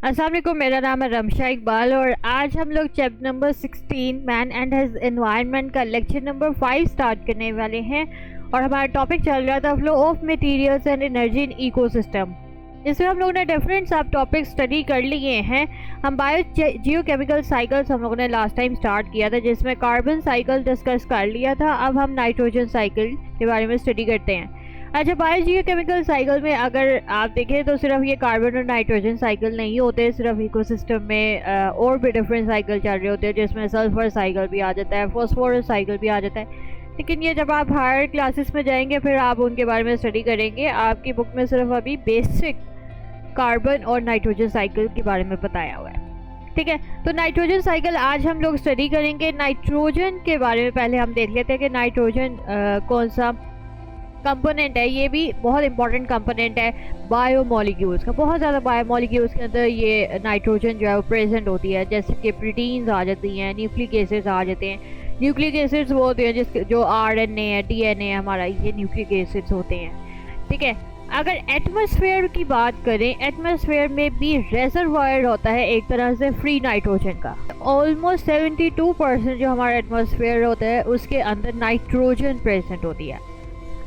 अस्सलाम वालेकुम, मेरा नाम है रमशा इकबाल और आज हम लोग chapter number 16 man and his environment का लेक्चर नंबर 5 स्टार्ट करने वाले हैं। और हमारा टॉपिक चल रहा था flow of materials and energy in ecosystem. इसमें हम लोगों ने डिफरेंट सब टॉपिक स्टडी कर लिए हैं। हम जियोकेमिकल साइकिल्स हम लोगों ने लास्ट टाइम स्टार्ट किया था, जिसमें कार्बन साइकिल डिस्कस कर लिया था। अब हम नाइट्रोजन साइकिल के बारे में स्टडी करते हैं। अच्छा, बायोजियोकेमिकल साइकिल में अगर आप देखें तो सिर्फ ये कार्बन और नाइट्रोजन साइकिल नहीं होते, सिर्फ इकोसिस्टम में और भी डिफरेंट साइकिल चल रहे होते हैं, जिसमें सल्फर साइकिल भी आ जाता है, फॉस्फोरस साइकिल भी आ जाता है। लेकिन ये जब आप हायर क्लासेस में जाएंगे फिर आप उनके बारे में स्टडी करेंगे। आपकी बुक में सिर्फ अभी बेसिक कार्बन और नाइट्रोजन साइकिल के बारे में बताया हुआ है। ठीक है, तो नाइट्रोजन साइकिल आज हम लोग स्टडी करेंगे। नाइट्रोजन के बारे में पहले हम देख लेते हैं कि नाइट्रोजन कौन सा कंपोनेंट है। ये भी बहुत इंपॉर्टेंट कंपोनेंट है बायोमोलिक्यूल्स का। बहुत ज़्यादा बायोमोलिक्यूल्स के अंदर ये नाइट्रोजन जो है वो प्रेजेंट होती है, जैसे कि प्रोटीन्स आ जाती हैं, न्यूक्लिक एसिड्स आ जाते हैं। न्यूक्लिक एसिड्स वो होते हैं जिसके जो आरएनए है, डीएनए हमारा, ये न्यूक्लिक एसिड्स होते हैं। ठीक है, अगर एटमॉस्फेयर की बात करें, एटमॉस्फेयर में भी रेजर्वायर होता है एक तरह से फ्री नाइट्रोजन का। ऑलमोस्ट 72% जो हमारा एटमॉस्फेयर होता है उसके अंदर नाइट्रोजन प्रेजेंट होती है।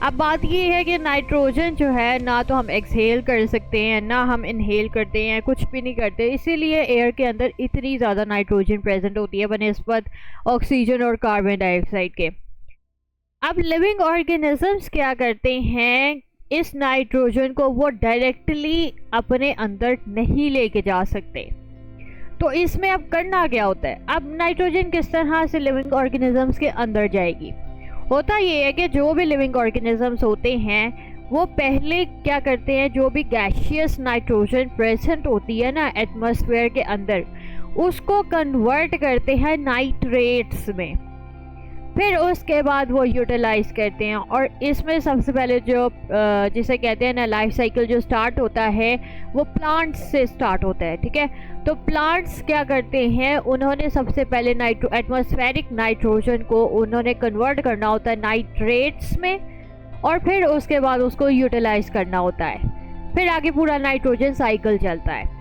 अब बात ये है कि नाइट्रोजन जो है ना तो हम एक्सहेल कर सकते हैं ना हम इनहेल करते हैं, कुछ भी नहीं करते, इसीलिए एयर के अंदर इतनी ज़्यादा नाइट्रोजन प्रेजेंट होती है बनिस्बत ऑक्सीजन और कार्बन डाइऑक्साइड के। अब लिविंग ऑर्गेनिजम्स क्या करते हैं, इस नाइट्रोजन को वो डायरेक्टली अपने अंदर नहीं लेके जा सकते। तो इसमें अब करना क्या होता है, अब नाइट्रोजन किस तरह से लिविंग ऑर्गेनिजम्स के अंदर जाएगी। होता ये है कि जो भी लिविंग ऑर्गेनिजम्स होते हैं वो पहले क्या करते हैं, जो भी गैशियस नाइट्रोजन प्रेजेंट होती है ना एटमॉस्फेयर के अंदर, उसको कन्वर्ट करते हैं नाइट्रेट्स में। फिर उसके बाद वो यूटिलाइज करते हैं। और इसमें सबसे पहले जो जिसे कहते हैं ना लाइफ साइकिल जो स्टार्ट होता है वो प्लांट्स से स्टार्ट होता है। ठीक है, तो प्लांट्स क्या करते हैं, उन्होंने सबसे पहले एटमॉस्फेरिक नाइट्रोजन को उन्होंने कन्वर्ट करना होता है नाइट्रेट्स में, और फिर उसके बाद उसको यूटिलाइज करना होता है। फिर आगे पूरा नाइट्रोजन साइकिल चलता है।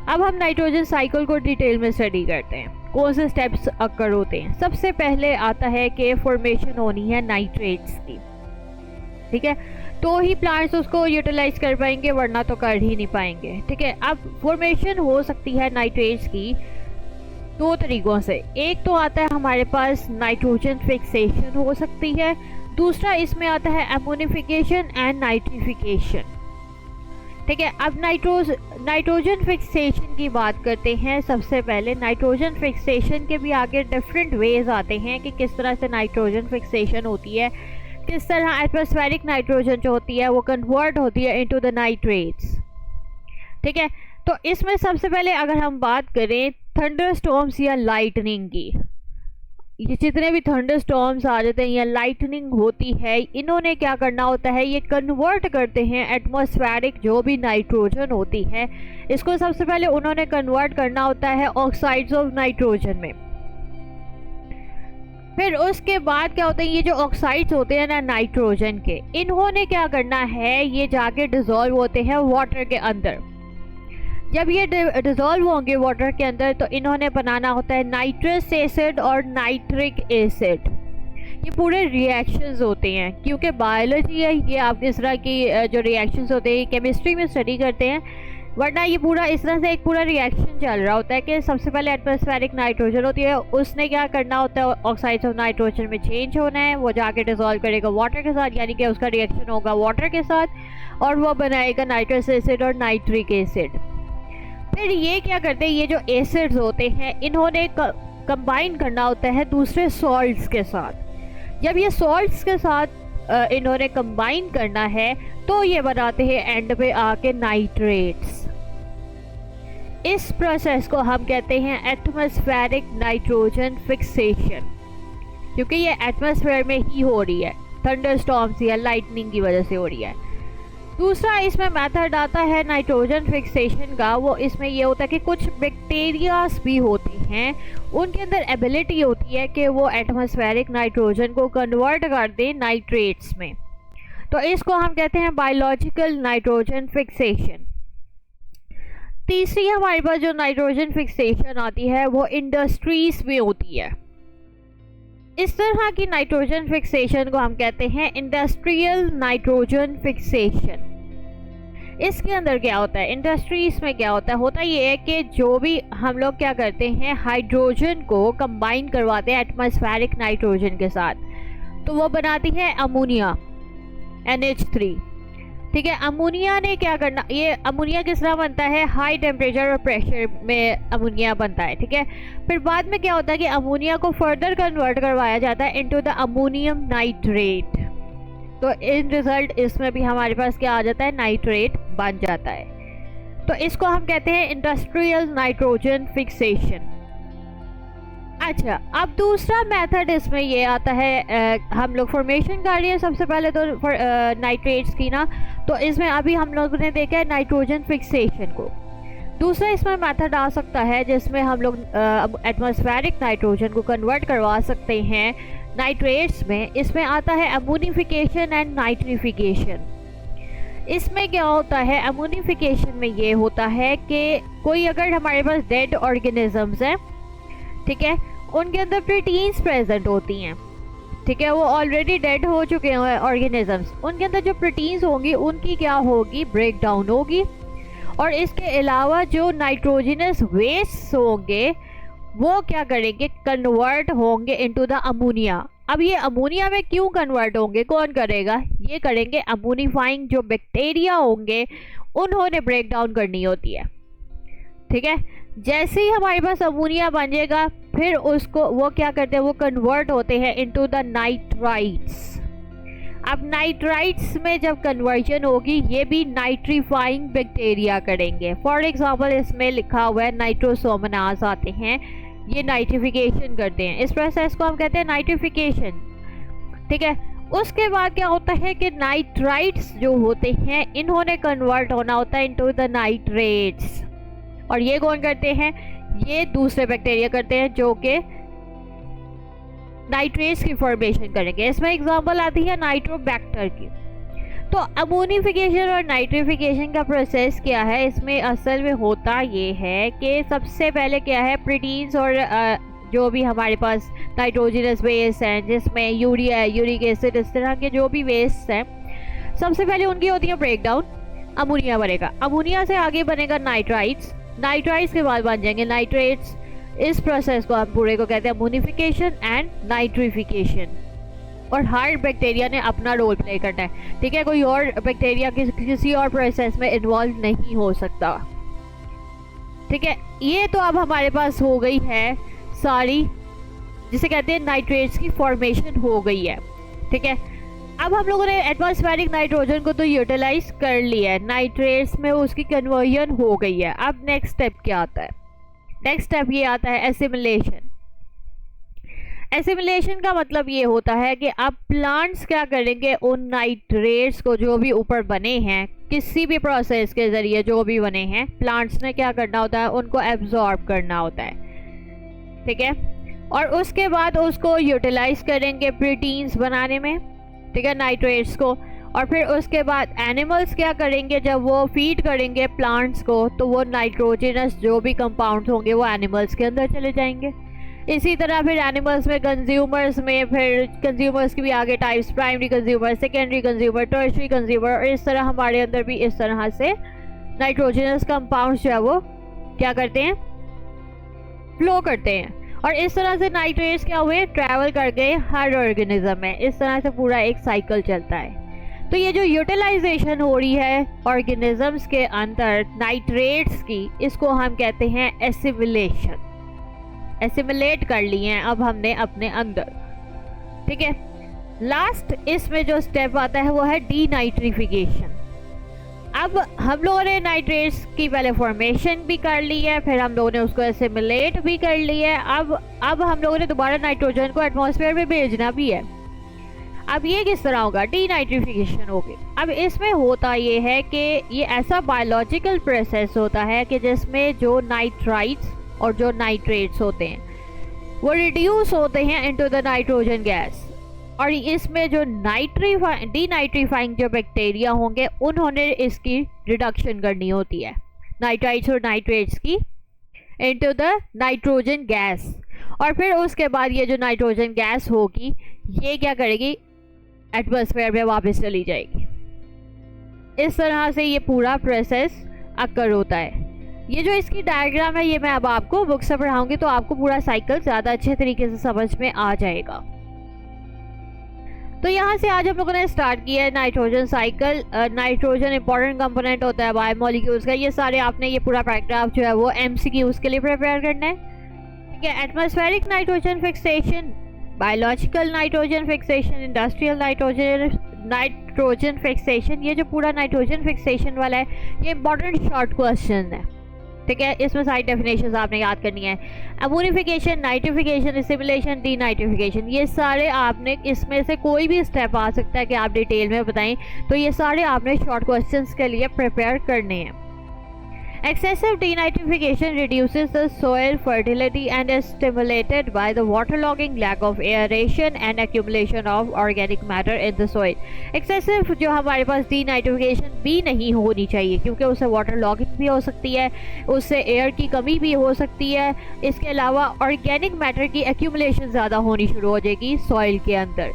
अब हम नाइट्रोजन साइकिल को डिटेल में स्टडी करते हैं, कौन से स्टेप्स अकर होते हैं। सबसे पहले आता है कि फॉर्मेशन होनी है नाइट्रेट्स की। ठीक है, तो ही प्लांट्स उसको यूटिलाइज कर पाएंगे, वरना तो कर ही नहीं पाएंगे। ठीक है, अब फॉर्मेशन हो सकती है नाइट्रेट्स की दो तरीकों से। एक तो आता है हमारे पास नाइट्रोजन फिक्सेशन हो सकती है, दूसरा इसमें आता है एमोनिफिकेशन एंड नाइट्रिफिकेशन। ठीक है, अब नाइट्रोजन फिक्सेशन की बात करते हैं। सबसे पहले नाइट्रोजन फिक्सेशन के भी आगे डिफरेंट वेज आते हैं कि किस तरह से नाइट्रोजन फिक्सेशन होती है, किस तरह एटमॉस्फेरिक नाइट्रोजन जो होती है वो कन्वर्ट होती है इनटू द नाइट्रेट्स। ठीक है, तो इसमें सबसे पहले अगर हम बात करें थंडरस्टॉर्म्स या लाइटनिंग की, ये जितने भी थंडरस्टॉर्म्स आ जाते हैं या लाइटनिंग होती है, इन्होंने क्या करना होता है, ये कन्वर्ट करते हैं एटमॉस्फेरिक जो भी नाइट्रोजन होती है, इसको सबसे पहले उन्होंने कन्वर्ट करना होता है ऑक्साइड्स ऑफ नाइट्रोजन में। फिर उसके बाद क्या होता है, ये जो ऑक्साइड्स होते हैं ना नाइट्रोजन के, इन्होंने क्या करना है, ये जाके डिसॉल्व होते हैं वाटर के अंदर। जब ये डिसॉल्व होंगे वाटर के अंदर तो इन्होंने बनाना होता है नाइट्रस एसिड और नाइट्रिक एसिड। ये पूरे रिएक्शंस होते हैं, क्योंकि बायोलॉजी है ये, आप इस तरह की जो रिएक्शंस होते हैं केमिस्ट्री में स्टडी करते हैं, वरना ये पूरा इस तरह से एक पूरा रिएक्शन चल रहा होता है कि सबसे पहले एटमॉस्फेरिक नाइट्रोजन होती है, उसने क्या करना होता है, ऑक्साइड्स ऑफ नाइट्रोजन में चेंज होना है, वो जाके डिसॉल्व करेगा वाटर के साथ, यानी कि उसका रिएक्शन होगा वाटर के साथ और वो बनाएगा नाइट्रस एसिड और नाइट्रिक एसिड। फिर ये क्या करते हैं, ये जो एसिड्स होते हैं इन्होंने कंबाइन करना होता है दूसरे सॉल्ट्स के साथ। जब ये सॉल्ट्स के साथ इन्होंने कंबाइन करना है तो ये बनाते हैं एंड पे आके नाइट्रेट्स। इस प्रोसेस को हम कहते हैं एटमॉस्फेरिक नाइट्रोजन फिक्सेशन, क्योंकि ये एटमॉस्फेयर में ही हो रही है, थंडरस्टॉर्म्स या लाइटनिंग की वजह से हो रही है। दूसरा इसमें मेथड आता है नाइट्रोजन फिक्सेशन का, वो इसमें ये होता है कि कुछ बैक्टीरियाज भी होती हैं, उनके अंदर एबिलिटी होती है कि वो एटमॉस्फेरिक नाइट्रोजन को कन्वर्ट कर दें नाइट्रेट्स में, तो इसको हम कहते हैं बायोलॉजिकल नाइट्रोजन फिक्सेशन। तीसरी हमारे पास जो नाइट्रोजन फिक्सेशन आती है वो इंडस्ट्रीज में होती है। इस तरह की नाइट्रोजन फिक्सेशन को हम कहते हैं इंडस्ट्रियल नाइट्रोजन फिक्सेशन। इसके अंदर क्या होता है, इंडस्ट्रीज में क्या होता ये है कि जो भी हम लोग क्या करते हैं, हाइड्रोजन को कंबाइन करवाते हैं एटमॉस्फेरिक नाइट्रोजन के साथ, तो वो बनाती है अमोनिया NH3। ठीक है, अमोनिया ने क्या करना, ये अमोनिया किस तरह बनता है, हाई टेम्परेचर और प्रेशर में अमोनिया बनता है। ठीक है, फिर बाद में क्या होता है कि अमोनिया को फर्दर कन्वर्ट करवाया जाता है इनटू द अमोनियम नाइट्रेट। तो इन रिजल्ट इसमें भी हमारे पास क्या आ जाता है, नाइट्रेट बन जाता है। तो इसको हम कहते हैं इंडस्ट्रियल नाइट्रोजन फिक्सेशन। अच्छा, अब दूसरा मेथड इसमें ये आता है, हम लोग फॉर्मेशन कर रहे हैं सबसे पहले तो नाइट्रेट्स की ना, तो इसमें अभी हम लोगों ने देखा है नाइट्रोजन फिक्सेशन को। दूसरा इसमें मेथड आ सकता है जिसमें हम लोग एटमॉस्फेरिक नाइट्रोजन को कन्वर्ट करवा सकते हैं नाइट्रेट्स में। इसमें आता है अमोनिफिकेशन एंड नाइट्रिफिकेशन। इसमें क्या होता है, अमोनिफिकेशन में ये होता है कि कोई अगर हमारे पास डेड ऑर्गेनिजम्स हैं, ठीक है, उनके अंदर प्रोटीन्स प्रेजेंट होती हैं। ठीक है, वो ऑलरेडी डेड हो चुके हैं ऑर्गेनिजम्स, उनके अंदर जो प्रोटीन्स होंगी उनकी क्या होगी, ब्रेक डाउन होगी। और इसके अलावा जो नाइट्रोजनस वेस्ट होंगे वो क्या करेंगे, कन्वर्ट होंगे इनटू द अमोनिया। अब ये अमोनिया में क्यों कन्वर्ट होंगे, कौन करेगा, ये करेंगे अमोनिफाइंग जो बैक्टीरिया होंगे, उन्होंने ब्रेक डाउन करनी होती है। ठीक है, जैसे ही हमारे पास अमोनिया बन जाएगा फिर उसको वो क्या करते हैं, वो कन्वर्ट होते हैं इनटू द नाइट्राइट्स। अब नाइट्राइट्स में जब कन्वर्जन होगी ये भी नाइट्रीफाइंग बैक्टीरिया करेंगे। फॉर एग्जांपल इसमें लिखा हुआ है नाइट्रोसोमनास आते हैं, ये नाइट्रिफिकेशन करते हैं। इस प्रोसेस को हम कहते हैं नाइट्रिफिकेशन। ठीक है, उसके बाद क्या होता है कि नाइट्राइट्स जो होते हैं इन्होंने कन्वर्ट होना होता है इनटू द नाइट्रेट्स। और ये कौन करते हैं, ये दूसरे बैक्टीरिया करते हैं जो कि नाइट्रेट्स की फॉर्मेशन करेंगे। इसमें एग्जांपल आती है नाइट्रोबैक्टर की। तो अमोनिफिकेशन और नाइट्रिफिकेशन का प्रोसेस क्या है, इसमें असल में होता ये है कि सबसे पहले क्या है, प्रोटीन्स और जो भी हमारे पास नाइट्रोजनस वेस्ट हैं जिसमें यूरिया है, यूरिक एसिड, इस तरह के जो भी वेस्ट हैं, सबसे पहले उनकी होती है ब्रेक डाउन, अमोनिया बनेगा। अमोनिया से आगे बनेगा नाइट्राइट्स, नाइट्राइट्स के बाद बन जाएंगे नाइट्रेट्स। इस प्रोसेस को हम पूरे को कहते हैं अमोनिफिकेशन एंड नाइट्रिफिकेशन। और हर बैक्टीरिया ने अपना रोल प्ले करना है। ठीक है, कोई और बैक्टीरिया किसी और प्रोसेस में इन्वॉल्व नहीं हो सकता। ठीक है, ये तो अब हमारे पास हो गई है सारी, जिसे कहते हैं नाइट्रेट्स की फॉर्मेशन हो गई है। ठीक है, अब हम लोगों ने एटमॉस्फेरिक नाइट्रोजन को तो यूटिलाइज कर लिया है, नाइट्रेट्स में उसकी कन्वर्जन हो गई है। अब नेक्स्ट स्टेप क्या आता है, नेक्स्ट स्टेप ये आता है एसिमिलेशन। एसिमिलेशन का मतलब ये होता है कि अब प्लांट्स क्या करेंगे, उन नाइट्रेट्स को जो भी ऊपर बने हैं किसी भी प्रोसेस के ज़रिए जो भी बने हैं, प्लांट्स ने क्या करना होता है, उनको एब्जॉर्ब करना होता है। ठीक है, और उसके बाद उसको यूटिलाइज करेंगे प्रोटीन्स बनाने में। ठीक है, नाइट्रेट्स को। और फिर उसके बाद एनिमल्स क्या करेंगे, जब वो फीड करेंगे प्लांट्स को तो वो नाइट्रोजनस जो भी कंपाउंड्स होंगे वो एनिमल्स के अंदर चले जाएंगे। इसी तरह फिर एनिमल्स में, कंज्यूमर्स में, फिर कंज्यूमर्स की भी आगे types, primary consumer, secondary consumer, tertiary consumer, और इस तरह हमारे अंदर भी इस तरह से नाइट्रोजनस कंपाउंड्स जो है वो क्या करते हैं, फ्लो करते हैं। और इस तरह से नाइट्रेट्स क्या हुए, ट्रैवल कर गए हर ऑर्गेनिज्म में। इस तरह से पूरा एक साइकिल चलता है। तो ये जो यूटिलाइजेशन हो रही है ऑर्गेनिजम्स के अंदर नाइट्रेट्स की, इसको हम कहते हैं एसिमिलेशन। एसिमिलेट कर लिए हैं अब हमने अपने अंदर। ठीक है, लास्ट इसमें जो स्टेप आता है वो है डीनाइट्रिफिकेशन। अब हम लोगों ने नाइट्रेट्स की पहले फॉर्मेशन भी कर ली है, फिर हम लोगों ने उसको एसिमिलेट भी कर लिया है। अब हम लोगों ने दोबारा नाइट्रोजन को एटमॉस्फेयर में भेजना भी है। अब ये किस तरह होगा, डीनाइट्रिफिकेशन होगी। अब इसमें होता ये है कि ये ऐसा बायोलॉजिकल प्रोसेस होता है कि जिसमें जो नाइट्राइट्स और जो नाइट्रेट्स होते हैं वो रिड्यूस होते हैं इनटू द नाइट्रोजन गैस। और इसमें जो डीनाइट्रीफाइंग जो बैक्टीरिया होंगे उन्होंने इसकी रिडक्शन करनी होती है। नाइट्राइट्स और नाइट्रेट्स की इनटू द नाइट्रोजन गैस, और फिर उसके बाद ये जो नाइट्रोजन गैस होगी ये क्या करेगी, एटमॉस्फेयर में वापस चली जाएगी। इस तरह से ये पूरा प्रोसेस अकर होता है। ये जो इसकी डायग्राम है ये मैं अब आपको बुक से पढ़ाऊंगी तो आपको पूरा साइकिल ज़्यादा अच्छे तरीके से समझ में आ जाएगा। तो यहाँ से आज हम लोगों ने स्टार्ट किया है nitrogen cycle. Nitrogen important component होता है बायोमोलिक्यूल्स का। ये सारे आपने ये पूरा पैराग्राफ जो है वो एमसीक्यूज के लिए प्रिपेयर करना है, ठीक है। Atmospheric nitrogen fixation, biological nitrogen fixation, industrial nitrogen fixation, ये जो पूरा नाइट्रोजन फिक्सेशन वाला है ये इंपॉर्टेंट शॉर्ट क्वेश्चन है, ठीक है। इसमें सारी डेफिनेशंस आपने याद करनी है। अमोनिफिकेशन, नाइट्रिफिकेशन, एसिमिलेशन, डीनाइट्रिफिकेशन, ये सारे आपने इसमें से कोई भी स्टेप आ सकता है कि आप डिटेल में बताएं, तो ये सारे आपने शॉर्ट क्वेश्चंस के लिए प्रिपेयर करने हैं। Excessive denitrification reduces the soil fertility and is stimulated by the waterlogging, lack of aeration and accumulation of organic matter in the soil. Excessive जो हमारे पास denitrification भी नहीं होनी चाहिए क्योंकि उससे waterlogging भी हो सकती है, उससे एयर की कमी भी हो सकती है, इसके अलावा ऑर्गेनिक मैटर की accumulation ज़्यादा होनी शुरू हो जाएगी सॉइल के अंदर,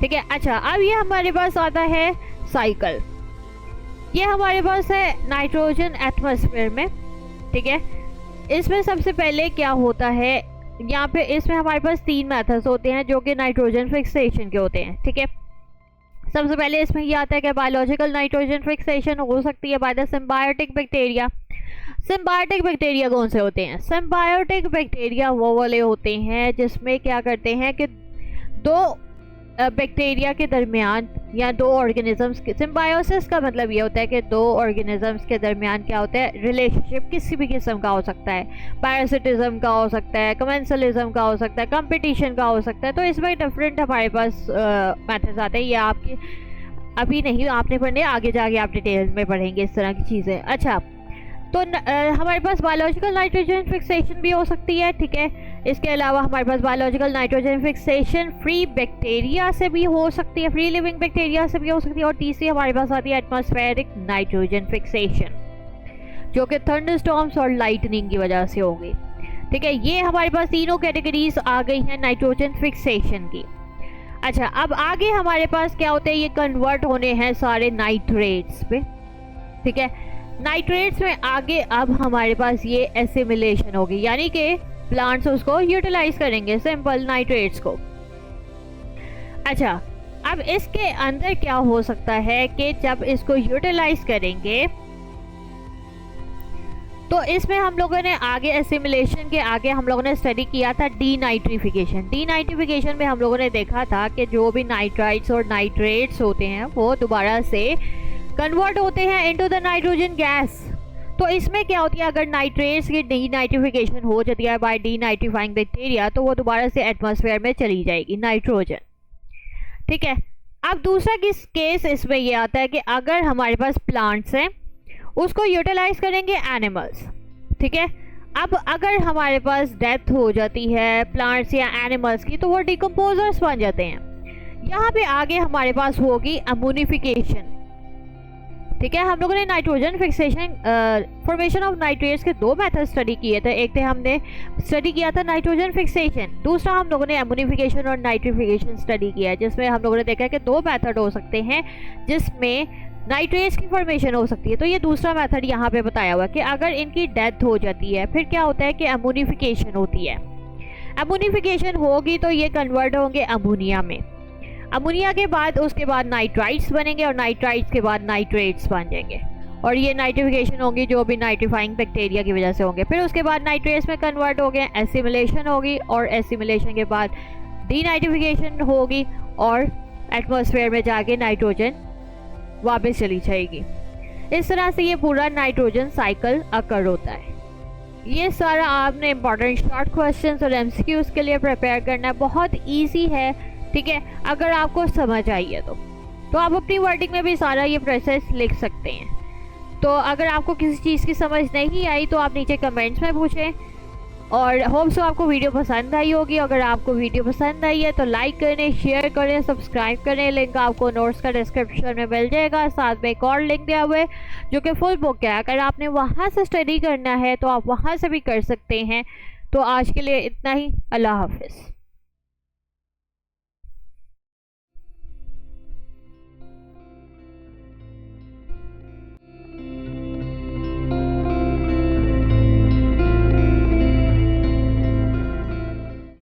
ठीक है। अच्छा, अब ये हमारे पास आता है साइकिल। ये हमारे पास है नाइट्रोजन एटमॉस्फेयर में, ठीक है। इसमें सबसे पहले क्या होता है, यहाँ पे इसमें हमारे पास 3 मेथड्स होते हैं जो कि नाइट्रोजन फिक्सेशन के होते हैं, ठीक है। सबसे पहले इसमें ये आता है कि बायोलॉजिकल नाइट्रोजन फिक्सेशन हो सकती है by the symbiotic bacteria. Symbiotic bacteria कौन से होते हैं? सिम्बायोटिक बैक्टीरिया वो वाले होते हैं जिसमें क्या करते हैं कि दो बैक्टीरिया के दरमियान या दो ऑर्गेनिजम्स के, सिम्बायोसिस का मतलब ये होता है कि दो ऑर्गेनिजम्स के दरमियान क्या होता है, रिलेशनशिप किसी भी किस्म का हो सकता है, पैरासिटिज्म का हो सकता है, कमेंसलिज्म का हो सकता है, कंपटीशन का हो सकता है। तो इसमें डिफरेंट हमारे पास मेथड्स आते हैं। ये आपके अभी नहीं आपने पढ़ने, आगे जाके आप डिटेल में पढ़ेंगे इस तरह की चीज़ें। अच्छा, तो हमारे पास बायोलॉजिकल नाइट्रोजन फिक्सेशन भी हो सकती है, ठीक है। इसके अलावा हमारे पास biological nitrogen fixation free bacteria से भी हो सकती है, फ्री लिविंग बैक्टीरिया से भी हो सकती है। और तीसरी हमारे पास आती है एटमॉस्फेरिक नाइट्रोजन फिक्सेशन जो कि थंडरस्टॉर्म्स और लाइटनिंग की वजह से होगी, ठीक है। ये हमारे पास तीनों कैटेगरीज आ गई हैं नाइट्रोजन फिक्सेशन की। अच्छा, अब आगे हमारे पास क्या होते हैं, ये कन्वर्ट होने हैं सारे नाइट्रेट्स पे, ठीक है। नाइट्रेट्स में आगे अब हमारे पास ये एसिमिलेशन होगी, यानी कि प्लांट्स उसको यूटिलाइज करेंगे सिंपल नाइट्रेट्स को। अच्छा, अब इसके अंदर क्या हो सकता है कि जब इसको यूटिलाइज करेंगे तो इसमें हम लोगों ने आगे एसिमिलेशन के आगे हम लोगों ने स्टडी किया था डीनाइट्रिफिकेशन। डीनाइट्रिफिकेशन में हम लोगों ने देखा था कि जो भी नाइट्राइट्स और नाइट्रेट्स होते हैं वो दोबारा से कन्वर्ट होते हैं इनटू द नाइट्रोजन गैस। तो इसमें क्या होती है, अगर नाइट्रेट्स की डीनाइट्रिफिकेशन हो जाती है बाय डीनाइट्रीफाइंग बैक्टीरिया तो वो दोबारा से एटमॉस्फेयर में चली जाएगी नाइट्रोजन, ठीक है। अब दूसरा किस केस इसमें ये आता है कि अगर हमारे पास प्लांट्स हैं उसको यूटिलाइज करेंगे एनिमल्स, ठीक है। अब अगर हमारे पास डेथ हो जाती है प्लांट्स या एनिमल्स की तो वो डिकम्पोजर्स बन जाते हैं। यहाँ पे आगे हमारे पास होगी अमोनिफिकेशन, ठीक है। हम लोगों ने nitrogen fixation formation of nitrates के 2 मेथड स्टडी किए थे। एक थे हमने स्टडी किया था नाइट्रोजन फिक्सेशन, दूसरा हम लोगों ने अमोनिफिकेशन और नाइट्रिफिकेशन स्टडी किया है, जिसमें हम लोगों ने देखा कि 2 मेथड हो सकते हैं जिसमें नाइट्रेट्स की फॉर्मेशन हो सकती है। तो ये दूसरा मेथड यहाँ पे बताया हुआ कि अगर इनकी डेथ हो जाती है फिर क्या होता है कि अमोनिफिकेशन होती है। अमोनिफिकेशन होगी तो ये कन्वर्ट होंगे अमोनिया में, अमोनिया के बाद उसके बाद नाइट्राइट्स बनेंगे और नाइट्राइट्स के बाद नाइट्रेट्स बन जाएंगे और ये नाइट्रिफिकेशन होगी जो भी नाइट्रीफाइंग बैक्टीरिया की वजह से होंगे। फिर उसके बाद नाइट्रेट्स में कन्वर्ट हो गए, एसिमिलेशन होगी और एसिमिलेशन के बाद डीनाइट्रिफिकेशन होगी और एटमॉस्फेयर में जाके नाइट्रोजन वापस चली जाएगी। इस तरह से ये पूरा नाइट्रोजन साइकिल अकर होता है। ये सारा आपने इंपॉर्टेंट शॉर्ट क्वेश्चंस और एमसीक्यूज के लिए प्रिपेयर करना है, बहुत इजी है, ठीक है। अगर आपको समझ आई है तो आप अपनी वर्डिंग में भी सारा ये प्रोसेस लिख सकते हैं। तो अगर आपको किसी चीज़ की समझ नहीं आई तो आप नीचे कमेंट्स में पूछें और होप सो आपको वीडियो पसंद आई होगी। अगर आपको वीडियो पसंद आई है तो लाइक करें, शेयर करें, सब्सक्राइब करें। लिंक आपको नोट्स का डिस्क्रिप्शन में मिल जाएगा। साथ में एक और लिंक दिया हुआ है जो कि फुल बुक है। अगर आपने वहाँ से स्टडी करना है तो आप वहाँ से भी कर सकते हैं। तो आज के लिए इतना ही। अल्लाह हाफिज़।